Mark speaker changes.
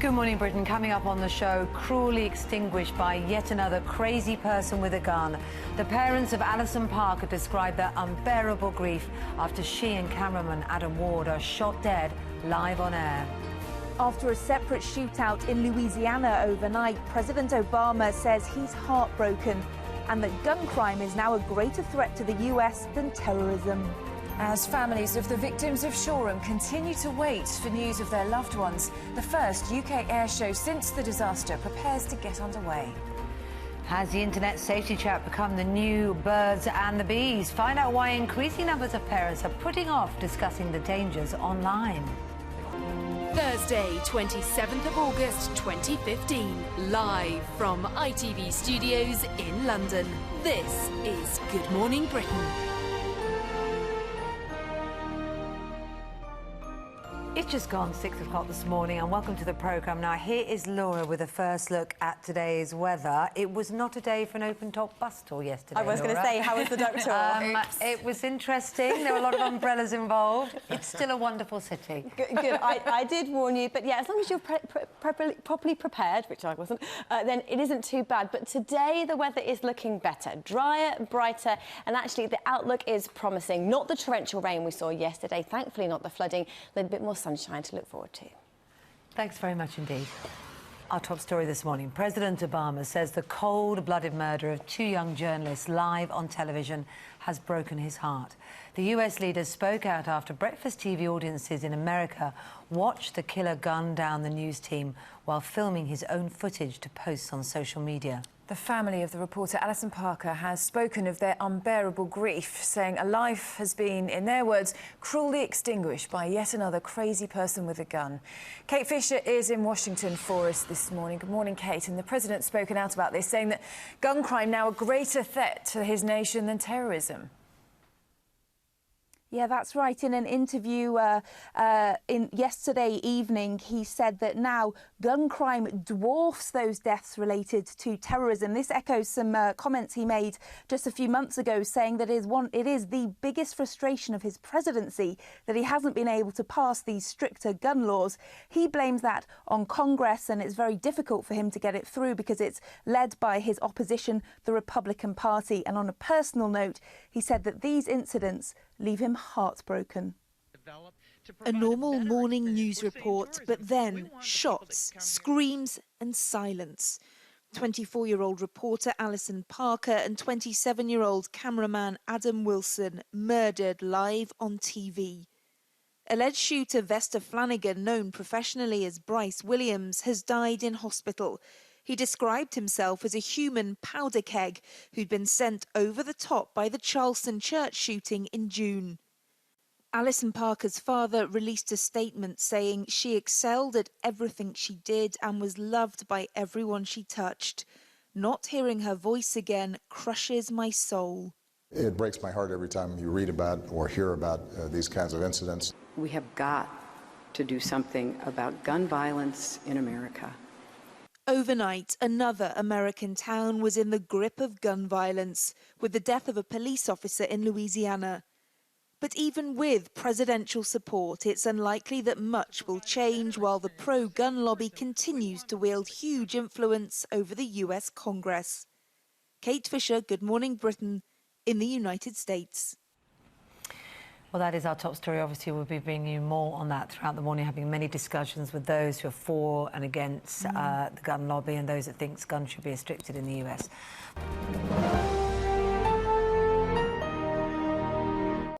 Speaker 1: Good morning, Britain. Coming up on the show, cruelly extinguished by yet another crazy person with a gun. The parents of Alison Parker describe their unbearable grief after she and cameraman Adam Ward are shot dead live on air.
Speaker 2: After a separate shootout in Louisiana overnight, President Obama says he's heartbroken and that gun crime is now a greater threat to the US than terrorism.
Speaker 3: As families of the victims of Shoreham continue to wait for news of their loved ones, the first UK air show since the disaster prepares to get underway.
Speaker 1: Has the internet safety chat become the new birds and the bees? Find out why increasing numbers of parents are putting off discussing the dangers online.
Speaker 4: Thursday, 27th of August 2015, live from ITV Studios in London. This is Good Morning Britain.
Speaker 1: It's just gone 6 o'clock this morning and welcome to the programme. Now here is Laura with a first look at today's weather. It was not a day for an open-top bus tour yesterday,
Speaker 5: I was going to say, how was the duck tour?
Speaker 1: It was interesting. There were a lot of umbrellas involved. It's still a wonderful city.
Speaker 5: Good. I did warn you, but yeah, as long as you're properly prepared, which I wasn't, then it isn't too bad. But today the weather is looking better, drier, brighter, and actually the outlook is promising. Not the torrential rain we saw yesterday, thankfully not the flooding, a little bit more sunshine to look forward to.
Speaker 1: Thanks very much indeed. Our top story this morning. President Obama says the cold-blooded murder of two young journalists live on television has broken his heart. The US leader spoke out after breakfast TV audiences in America watched the killer gun down the news team while filming his own footage to post on social media.
Speaker 3: The family of the reporter Alison Parker has spoken of their unbearable grief, saying a life has been, in their words, cruelly extinguished by yet another crazy person with a gun. Kate Fisher is in Washington for us this morning. Good morning, Kate. And the president's spoken out about this, saying that gun crime now a greater threat to his nation than terrorism.
Speaker 2: Yeah, that's right. In an interview yesterday evening, he said that now gun crime dwarfs those deaths related to terrorism. This echoes some comments he made just a few months ago, saying that it is the biggest frustration of his presidency that he hasn't been able to pass these stricter gun laws. He blames that on Congress, and it's very difficult for him to get it through because it's led by his opposition, the Republican Party. And on a personal note, he said that these incidents leave him heartbroken.
Speaker 6: A normal morning news report, but then shots, screams and silence. 24-year-old reporter Alison Parker and 27-year-old cameraman Adam Wilson murdered live on TV. Alleged shooter Vesta Flanagan, known professionally as Bryce Williams, has died in hospital. He described himself as a human powder keg who'd been sent over the top by the Charleston church shooting in June. Alison Parker's father released a statement saying she excelled at everything she did and was loved by everyone she touched. Not hearing her voice again crushes my soul.
Speaker 7: It breaks my heart every time you read about or hear about these kinds of incidents.
Speaker 8: We have got to do something about gun violence in America.
Speaker 6: Overnight, another American town was in the grip of gun violence, with the death of a police officer in Louisiana. But even with presidential support, it's unlikely that much will change while the pro-gun lobby continues to wield huge influence over the US Congress. Kate Fisher, Good Morning Britain, in the United States.
Speaker 1: Well, that is our top story. Obviously, we'll be bringing you more on that throughout the morning, having many discussions with those who are for and against the gun lobby and those that think guns should be restricted in the US.